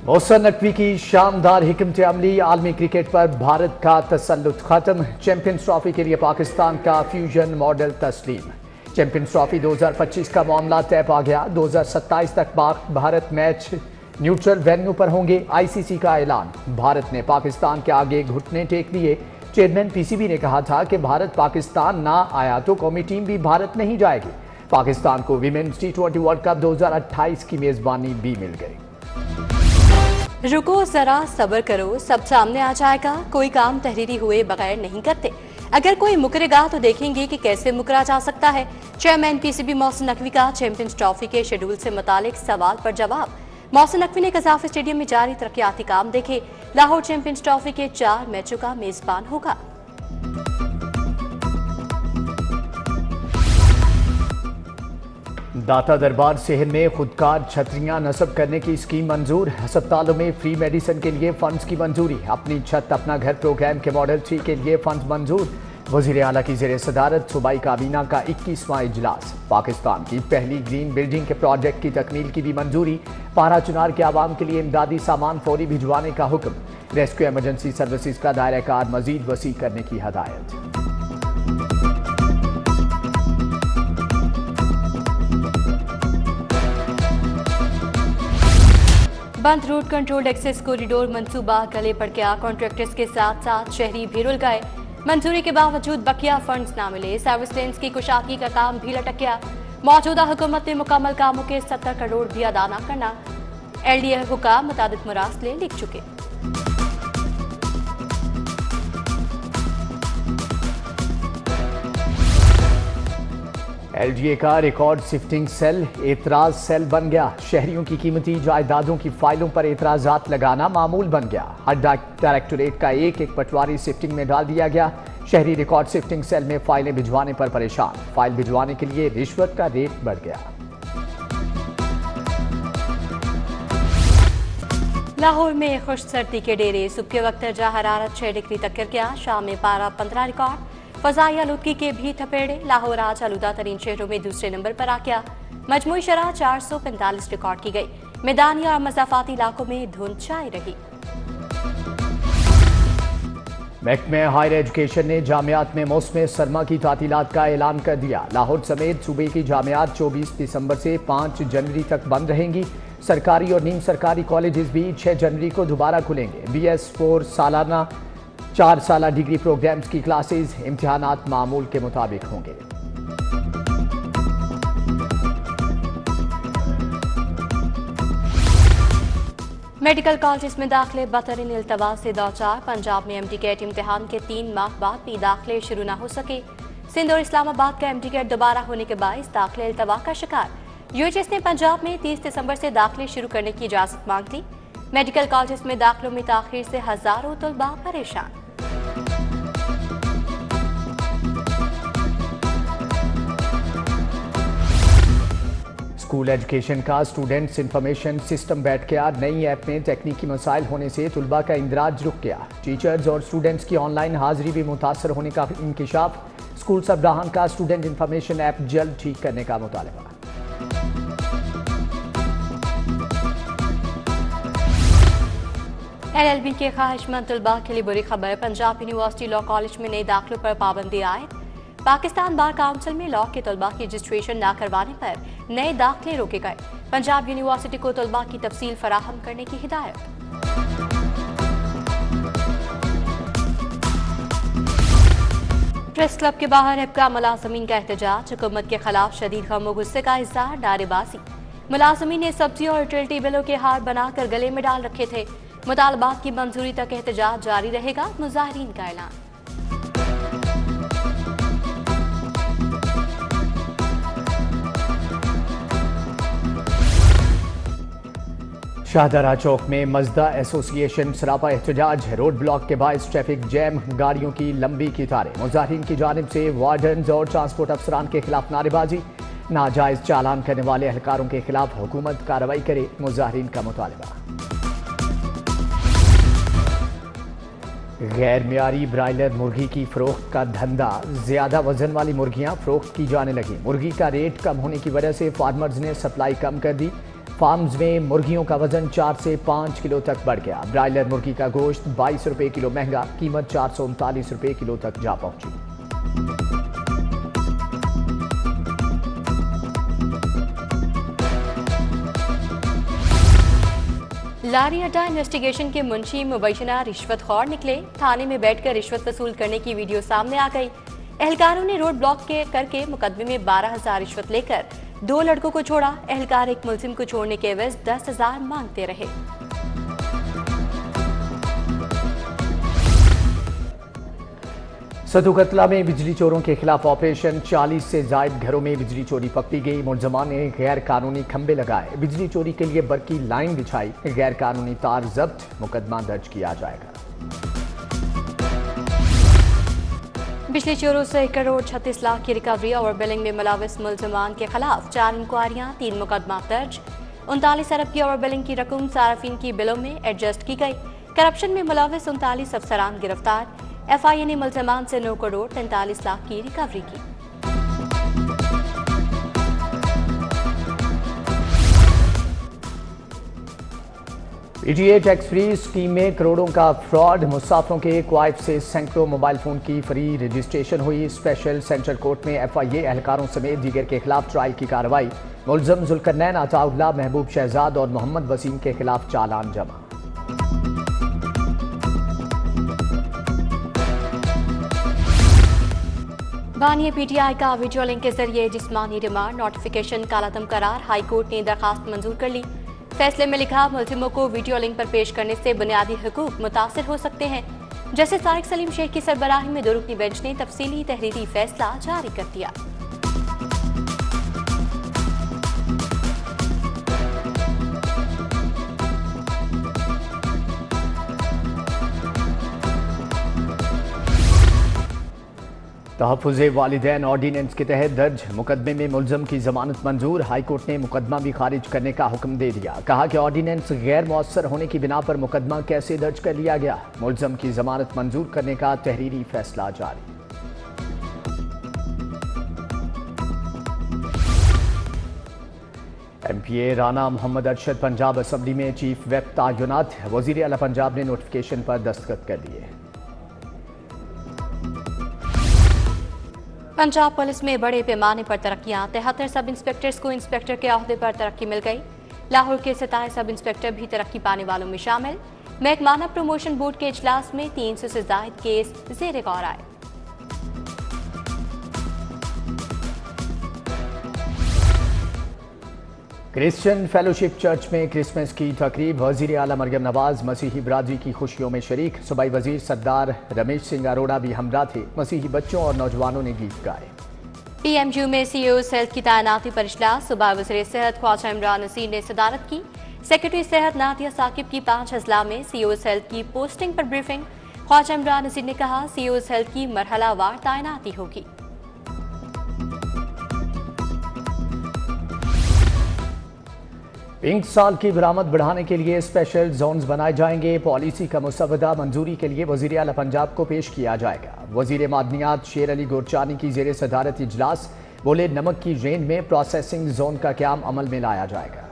मोहसिन नकवी की शानदार हिकमत अमली, आलमी क्रिकेट पर भारत का तसल्लुत खत्म। चैंपियंस ट्रॉफी के लिए पाकिस्तान का फ्यूजन मॉडल तस्लीम। चैंपियंस ट्रॉफी 2025 का मामला तय पा गया। 2027 तक भारत मैच न्यूट्रल वेन्यू पर होंगे। आईसीसी का ऐलान, भारत ने पाकिस्तान के आगे घुटने टेक दिए। चेयरमैन पीसीबी ने कहा था कि भारत पाकिस्तान ना आया तो कौमी टीम भी भारत नहीं जाएगी। पाकिस्तान को विमेन्स T20 वर्ल्ड कप 2028 की मेजबानी भी मिल गई। रुको जरा सब्र करो, सब सामने आ जाएगा। कोई काम तहरीरी हुए बगैर नहीं करते। अगर कोई मुकरेगा तो देखेंगे कि कैसे मुकरा जा सकता है। चेयरमैन पीसीबी मोहसिन नकवी का चैंपियंस ट्रॉफी के शेड्यूल से मुतालिक सवाल पर जवाब। मोहसिन नकवी ने कज़ाफ स्टेडियम में जारी तरक्याती काम देखे। लाहौर चैंपियंस ट्रॉफी के 4 मैचों का मेजबान होगा। दाता दरबार सेहत में खुदकार छतरियां नस्ब करने की स्कीम मंजूर। अस्पतालों में फ्री मेडिसिन के लिए फंड्स की मंजूरी। अपनी छत अपना घर प्रोग्राम के मॉडल 3 के लिए फंड मंजूर। वजीर आला की ज़ेर सदारत सूबाई काबीना का 21वां इजलास। पाकिस्तान की पहली ग्रीन बिल्डिंग के प्रोजेक्ट की तकमील की भी मंजूरी। पारा चुनार के आवाम के लिए इमदादी सामान फौरी भिजवाने का हुक्म। रेस्क्यू एमरजेंसी सर्विसेज का दायरा कार मजीद वसी करने की हदायत। बंद रोड कंट्रोल एक्सेस कॉरिडोर मंसूबा गले पड़ गया। कॉन्ट्रैक्टर्स के साथ साथ शहरी भी रुल गए। मंजूरी के बावजूद बकिया फंड्स ना मिले। सर्विस लेन्स की कुशाकी का काम भी लटक गया। मौजूदा हुकूमत ने मुकम्मल कामों के 70 करोड़ भी अदा न करना। LDA हुकाम मुताबिक मुरासले लिख चुके। LDA का रिकॉर्ड शिफ्टिंग सेल एतराज सेल बन गया। शहरियों की कीमती जायदादों की फाइलों पर एतराजात लगाना मामूल बन गया। हर डायरेक्टोरेट का एक पटवारी शिफ्टिंग में डाल दिया गया। शहरी रिकॉर्ड शिफ्टिंग सेल में फाइलें भिजवाने पर परेशान। फाइल भिजवाने के लिए रिश्वत का रेट बढ़ गया। लाहौर में खुश सर्दी के डेरे। सुबह के वक्त दर्जा हरारत 6 डिग्री तक गिर गया। शाम में पारा 15 रिकॉर्ड। फजाई आलूदगी के भी थपेड़े। लाहौर आज आलूदा तरीन शहरों में दूसरे नंबर पर आ गया। मजमूई शरह 445 रिकॉर्ड की गई। मैदानी और मज़ाफाती इलाकों में धुंध छाई रही। महकमे हायर एजुकेशन ने जामियात में मौसम सरमा की तातीलात का ऐलान कर दिया। लाहौर समेत सूबे की जामियात 24 दिसंबर से 5 जनवरी तक बंद रहेंगी। सरकारी और नीम सरकारी कॉलेजेस भी 6 जनवरी को दोबारा खुलेंगे। BS4 सालाना 4 साला डिग्री प्रोग्राम्स की क्लासेस इम्तिहानात मामूल के मुताबिक होंगे। मेडिकल कॉलेज में दाखिले बतरीन इल्तवा से दौचार। पंजाब में MD कैट इम्तिहान के 3 माह बाद भी दाखिले शुरू न हो सके। सिंध और इस्लामाबाद का MD कैट दोबारा होने के बायस दाखिले इल्तवा का शिकार। UHS ने पंजाब में 30 दिसंबर से दाखिले शुरू करने की इजाजत मांग ली। मेडिकल कॉलेज में दाखिलों में ताखीर से हजारों तलबा परेशान। स्कूल एजुकेशन का स्टूडेंट्स इंफॉर्मेशन सिस्टम बैठ गया। नई ऐप में तकनीकी मसाइल होने से तुलबा का इंदराज रुक गया। टीचर्स और स्टूडेंट्स की ऑनलाइन हाजिरी भी मुतासर होने का इंकिशाफ। स्कूल सरबराहान का स्टूडेंट इंफॉर्मेशन ऐप जल्द ठीक करने का मुतालबा। LLB के ख्वाहिशमंद तलबा के लिए बुरी खबर। पंजाब यूनिवर्सिटी लॉ कॉलेज में नए दाखिलों पर पाबंदी आयद। पाकिस्तान बार काउंसिल में लॉ के तलबा की रजिस्ट्रेशन न करवाने पर नए दाखिले रोके गए। पंजाब यूनिवर्सिटी को तलबा की तफसील फराहम करने की हिदायत। प्रेस क्लब के बाहर हब्का मुलाजमीन का एहतजाज। हुकूमत के खिलाफ शदीद गम व गुस्से का इज़हार, नारेबाजी। मुलाजमीन ने सब्जी और यूटिलिटी बिलों के हार बनाकर गले में डाल रखे थे। मुतालबात की मंजूरी तक एहतजाज जारी रहेगा, मुजाहिरीन का ऐलान। शाहदरा चौक में मजदा एसोसिएशन सरापा एहतजाज। रोड ब्लॉक के बायस ट्रैफिक जैम, गाड़ियों की लंबी कतारें। मुजाहिरीन की जानिब से वार्डन और ट्रांसपोर्ट अफसरान के खिलाफ नारेबाजी। नाजायज चालान करने वाले एहलकारों के खिलाफ हुकूमत कार्रवाई करे, मुजाहिरीन का मुतालबा। गैर मियारी ब्रायलर मुर्गी की फरोख्त का धंधा। ज्यादा वजन वाली मुर्गियां फरोख्त की जाने लगी। मुर्गी का रेट कम होने की वजह से फार्मर्स ने सप्लाई कम कर दी। फार्म्स में मुर्गियों का वजन 4 से 5 किलो तक बढ़ गया। ब्रायलर मुर्गी का गोश्त 22 रुपए किलो महंगा, कीमत 439 रुपए किलो तक जा पहुंची। लारी अड्डा इन्वेस्टिगेशन के मुंशी मुबैना रिश्वतखोर निकले। थाने में बैठकर रिश्वत वसूल करने की वीडियो सामने आ गई। एहलकारों ने रोड ब्लॉक करके मुकदमे में 12,000 रिश्वत लेकर 2 लड़कों को छोड़ा। एहलकार एक मुलजिम को छोड़ने के एवज 10,000 मांगते रहे। सदू कतला में बिजली चोरों के खिलाफ ऑपरेशन। 40 से जायद घरों में बिजली चोरी पकड़ी गई। मुलजमान ने गैर कानूनी खंबे लगाए, बिजली चोरी के लिए बरकी लाइन बिछाई। गैर कानूनी तार जब्त, मुकदमा दर्ज किया जाएगा। बिजली चोरों से 1 करोड़ 36 लाख की रिकवरी और बिलिंग में मुलविस मुलजमान के खिलाफ 4 इंक्वायरियां, 3 मुकदमा दर्ज। 39 अरब की ओवर बिलिंग की रकम सार्फिन की बिलों में एडजस्ट की गई। करप्शन में मुलविस 39 अफसरान गिरफ्तार। FIA ने मुलजमान से 9 करोड़ 43 लाख की रिकवरी की। PTA टैक्स फ्री स्कीम में करोड़ों का फ्रॉड। मुसाफिरों के क्वाइफ से सैकड़ों मोबाइल फोन की फ्री रजिस्ट्रेशन हुई। स्पेशल सेंट्रल कोर्ट में FIA एहलकारों समेत दीगर के खिलाफ ट्रायल की कार्रवाई। मुलजम जुल्करनैन, अताउल्लाह, महबूब शहजाद और मोहम्मद वसीम के खिलाफ चालान जमा। बानिया PTI का वीडियो लिंक के जरिए जिस्मानी रिमांड नोटिफिकेशन कालादम करार। हाई कोर्ट ने दरखास्त मंजूर कर ली। फैसले में लिखा, मुलजिमों को वीडियो लिंक पर पेश करने से बुनियादी हुकूक मुतासिर हो सकते हैं। जस्टिस तारिक सलीम शेख की सरबराही में 2 रुकनी बेंच ने तफसीली तहरीरी फैसला जारी कर दिया। तहफ़्फ़ुज़े वालिदैन ऑर्डीनेंस के तहत दर्ज मुकदमे में मुलजम की जमानत मंजूर। हाईकोर्ट ने मुकदमा भी खारिज करने का हुक्म दे दिया। कहा कि ऑर्डीनेंस गैर मौसर होने की बिना पर मुकदमा कैसे दर्ज कर लिया गया। मुलजम की जमानत मंजूर करने का तहरीरी फैसला जारी। MPA राना मोहम्मद अरशद पंजाब असम्बली में चीफ वेप तैनात। वज़ीर आला पंजाब ने नोटिफिकेशन पर दस्तखत कर दिए। पंजाब पुलिस में बड़े पैमाने पर तरक्कियां। 73 सब इंस्पेक्टर्स को इंस्पेक्टर के अहदे पर तरक्की मिल गई। लाहौर के 27 सब इंस्पेक्टर भी तरक्की पाने वालों में शामिल। महकमाना प्रमोशन बोर्ड के इजलास में 300 से ज्यादा केस ज़ेरे गौर आए। क्रिश्चियन फेलोशिप चर्च में क्रिसमस की तकरीब। वज़ीर आला मरियम नवाज मसीही बरादरी की खुशियों में शरीक। सूबाई वज़ीर सरदार रमेश सिंह अरोड़ा भी हमरा थे। मसीही बच्चों और नौजवानों ने गीत गाए। PMU में CEO सेहत की तैनाती पर इजलास। सूबाई वज़ीर सेहत ख्वाजा इमरान नसीर ने सदारत की। सेक्रेटरी सेहत नादिया साकिब की 5 अजला में CEO सेहत की पोस्टिंग पर ब्रीफिंग। ख्वाजा इमरान नसीर ने कहा, CEO सेहत की मरहलावार तैनाती होगी। पिंक साल की बरामद बढ़ाने के लिए स्पेशल जोन्स बनाए जाएंगे। पॉलिसी का मुसवदा मंजूरी के लिए वज़ीर आला पंजाब को पेश किया जाएगा। वज़ीर मादनियात शेर अली गोरचानी की ज़ेरे सदारत इजलास। बोले, नमक की रेंज में प्रोसेसिंग जोन का क़याम अमल में लाया जाएगा।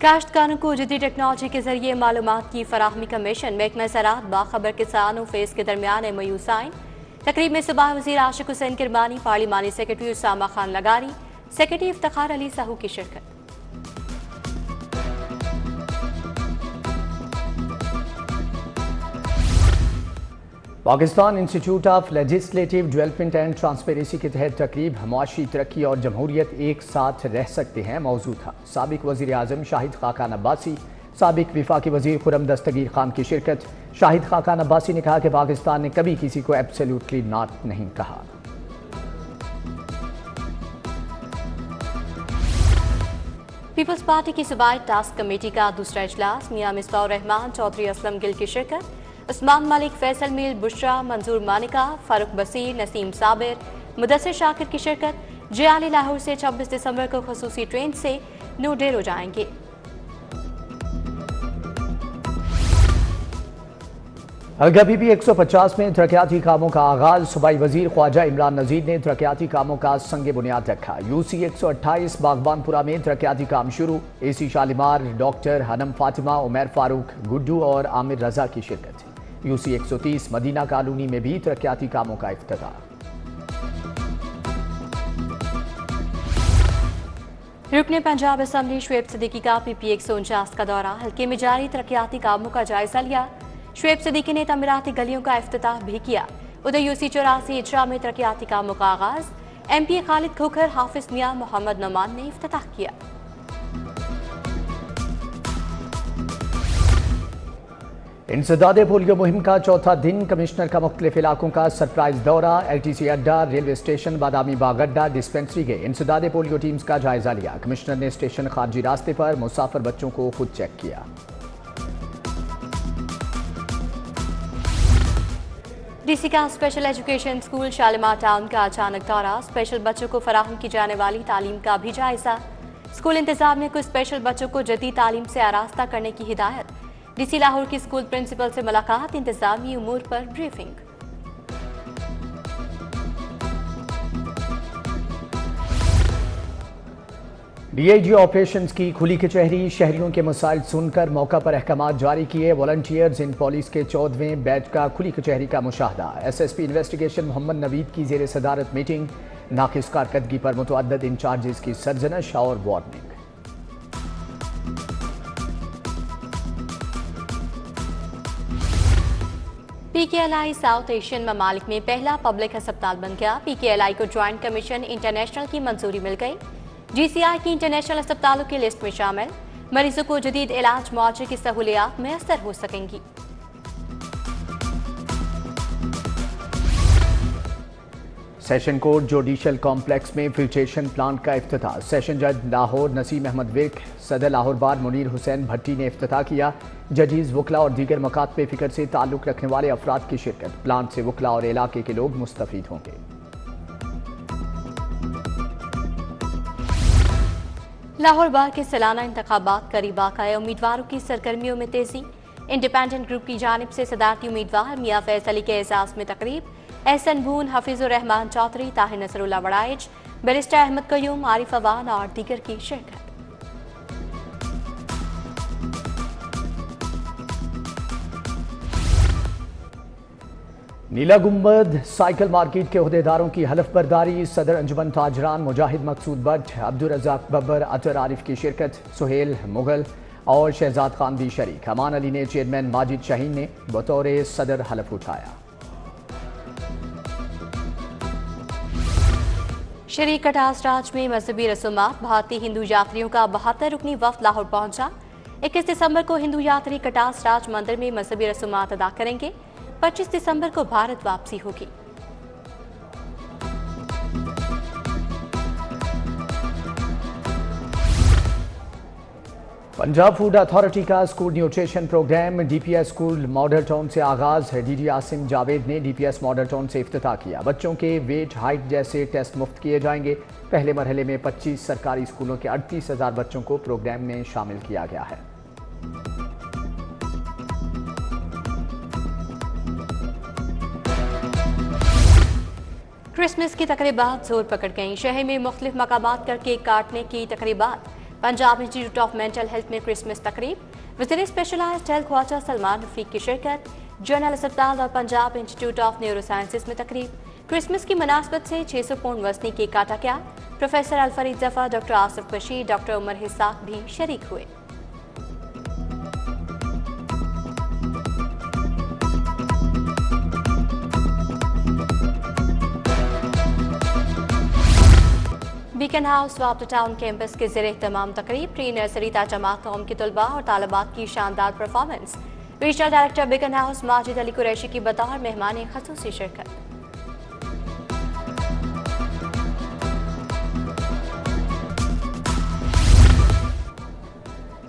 काश्तकारों को जदीद टेक्नोलॉजी के जरिए मालूमात की फराहमी का मिशन। महकमा ज़राअत बाखबर किसानों फेस के दरमियान MOU साइन। तकरीब में सूबाई वज़ीर आशिक हुसैन किरमानी, पार्लिमानी सेक्रेटरी उसामा खान लगारी, सेक्रेटरी इफ्तिखार अली साहू की शिरकत। Pakistan institute of legislative development and transparency के तहत तकरीब। मुआशी तरक्की और जमहूरियत एक साथ रह सकते हैं मौजूद था। साबिक वज़ीर आज़म शाहिद खाकान अब्बासी, साबिक विफाकी वज़ीर खुर्रम दस्तगीर खान की शिरकत। शाहिद खाकान अब्बासी ने कहा कि पाकिस्तान ने कभी किसी को एब्सोल्युटली नॉट नहीं कहा। पीपल्स पार्टी की सूबाई टास्क कमेटी का दूसरा इजलास। मियां मिसबाह रहमान, चौधरी असलम गिल की शिरकत। उस्मान मलिक, फैसल मील, बुशरा, मंजूर मानिका, फारूक बसीर, नसीम साबिर, मुदस्सिर शाकिर की शिरकत। JLA लाहौर से 26 दिसंबर को खसूसी ट्रेन से नोडेरो जाएंगे। कभी भी 150 में तरक्याती कामों का आगाज। सूबाई वजीर ख्वाजा इमरान नजीर ने तरक्याती कामों का संग बुनियाद रखा। यूसी 128 बागबानपुरा में तरक्याती काम शुरू। एसी शालीमार, डॉक्टर हनम फातिमा, उमर फारूक, गुड्डू और आमिर रजा की शिरकत। यूसी 130 मदीना कॉलोनी में भी तरक्याती कामों का इफ्तिताह। रुकने पंजाब असम्बली शुएब सिद्दीकी का पीपी 149 का दौरा। हल्के में जारी तरक्याती कामों का जायजा लिया। शुएब सिद्दीकी ने तमीराती गलियों का इफ्तिताह भी किया। उधर यूसी 84 इजरा में तरक्याती कामों का आगाज। MP खालिद खोखर, हाफिज मियां, मोहम्मद नमान ने इफ्तिताह किया। इंसदादे पोलियो मुहिम का चौथा दिन। कमिश्नर का मुख्तलिफ इलाकों का सरप्राइज दौरा। LTC अड्डा, रेलवे स्टेशन, बादामी बाग अड्डा, डिस्पेंसरी के इंसदादे पोलियो टीम्स का जायजा लिया। कमिश्नर ने स्टेशन खारजी रास्ते पर मुसाफिर बच्चों को खुद चेक किया। DC का special education school Shalimar town का अचानक दौरा। स्पेशल बच्चों को फराहम की जाने वाली तालीम का भी जायजा। स्कूल इंतजामिया को स्पेशल बच्चों को जदीद तालीम से आरास्ता करने की हिदायत। DC लाहौर की स्कूल प्रिंसिपल से मुलाकात, इंतजामी उमूर पर ब्रीफिंग। DIG ऑपरेशंस की खुली कचहरी। शहरियों के मसाइल सुनकर मौका पर अहकामात जारी किए। वॉलंटियर्स इन पुलिस के 14वें बैच का खुली कचहरी का मुशाहदा। SSP इन्वेस्टिगेशन मोहम्मद नवीद की जेर सदारत मीटिंग। नाकिस कारकर्दगी पर मुतअद्दिद इंचार्जेस की सरजनश और वार्निंग। PKLI साउथ एशियन ममालिक में पहला पब्लिक अस्पताल बन गया। PKLI को ज्वाइंट कमीशन इंटरनेशनल की मंजूरी मिल गई। GCI की इंटरनेशनल अस्पतालों की लिस्ट में शामिल। मरीजों को जदीद इलाज मुआवजे की सहूलियात मैसर हो सकेंगी। सेशन कोर्ट जुडिशल कॉम्प्लेक्स में फिल्ट्रेशन प्लांट का इफ्तिताह। सेशन जज लाहौर नसीम अहमद विर्क, सदर लाहौर बार मुनीर हुसैन भट्टी ने इफ्तिताह किया। जजीज, वकला और दीगर मकातब फिक्र से ताल्लुक रखने वाले अफराद की शिरकत। प्लांट से वकला और इलाके के लोग मुस्तफीद होंगे। लाहौर बार के सालाना इंतखाबात करीब आ गए। उम्मीदवारों की सरगर्मियों में तेजी। इंडिपेंडेंट ग्रुप की जानिब से सदारती उम्मीदवार मियां फैज अली के एजाज में तकरीब। एहसन बून, हफीजुर रहमान चौधरी, ताहिर नसरुल्लाह वड़ाइच, बैरिस्टर अहमद कयूम, आरिफ अवान और दीगर की शिरकत। नीला गुंबद साइकिल मार्केट के अहदेदारों की हलफ बर्दारी। सदर अंजुमन ताजरान मुजाहिद मकसूद भट्ट, अब्दुल रज़ाक बब्बर, अतर आरिफ की शिरकत। सुहेल मुगल और शहजाद खान भी शरीक। अमान अली ने चेयरमैन माजिद शाहीन ने बतौर सदर हलफ उठाया। शरीक कटास राज में मजहबी रसूमात। भारतीय हिंदू यात्रियों का 72 रुकनी वफ्द लाहौर पहुंचा। 21 दिसंबर को हिंदू यात्री कटास राज मंदिर में मजहबी रसूमात अदा करेंगे। 25 दिसंबर को भारत वापसी होगी। पंजाब फूड अथॉरिटी का school nutrition programme DPS school model town से आगाज। DD आसिम जावेद ने DPS मॉडल टाउन से इफ्तिताह किया। बच्चों के वेट, हाइट जैसे टेस्ट मुफ्त किए जाएंगे। पहले मरहले में 25 सरकारी स्कूलों के 38,000 बच्चों को प्रोग्राम में शामिल किया गया है। क्रिसमस की तकरीबात जोर पकड़ गईं। शहर में मुख्तलिफ मकामात कर केक काटने की तकरीबात। Punjab institute of mental health में क्रिसमस तकरीब। वज़ीर स्पेशलाइज्ड हेल्थ ख्वाजा सलमान रफीक की शिरकत। जनरल अस्पताल और Punjab institute of neuro sciences में तकरीब। क्रिसमस की मुनासबत से 600 पौंड वजनी केक काटा गया। Professor Alfareed Zafar, doctor Asif Bashir, doctor Umar Ishaq भी शरीक हुए। बीकन हाउस वापटा टाउन कैंपस के ज़रिए तमाम तकरीब। प्री नर्सरी ता जमात कौम के तलबा और तालिबात की शानदार performance. Regional director beacon house Majid Ali Qureshi की बतौर मेहमान खसूसी शिरकत।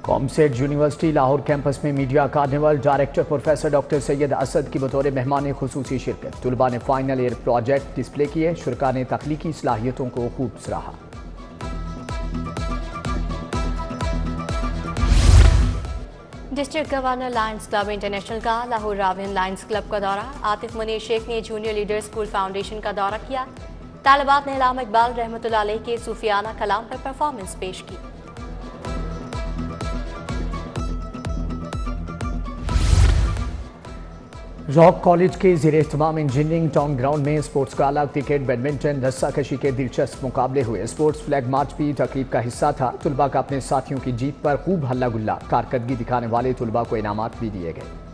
कॉमसेट यूनिवर्सिटी लाहौर कैंपस में media carnival. Director professor doctor Syed Asad की बतौर मेहमान खुसूसी शिरकत। तलबा ने फाइनल ईयर प्रोजेक्ट डिस्प्ले किए। शुरका ने तख्लीकी सलाहियतों को खूब सराहा। District governor Lions club international का लाहौर रावियन लायंस क्लब का दौरा। आतिफ मुनीर शेख ने जूनियर लीडर स्कूल फाउंडेशन का दौरा किया। तालिबात ने अल्लामा इकबाल रहमतुल्लाह अलैह के सूफियाना कलाम पर परफॉर्मेंस पेश की। रॉक कॉलेज के ज़ेरे इह्तिमाम इंजीनियरिंग टाउन ग्राउंड में स्पोर्ट्स गाला, क्रिकेट, बैडमिंटन, रस्साकशी के दिलचस्प मुकाबले हुए। स्पोर्ट्स फ्लैग मार्च भी तकरीब का हिस्सा था। तुलबा का अपने साथियों की जीत पर खूब हल्ला गुल्ला। कारकर्दगी दिखाने वाले तुलबा को इनामात भी दिए गए।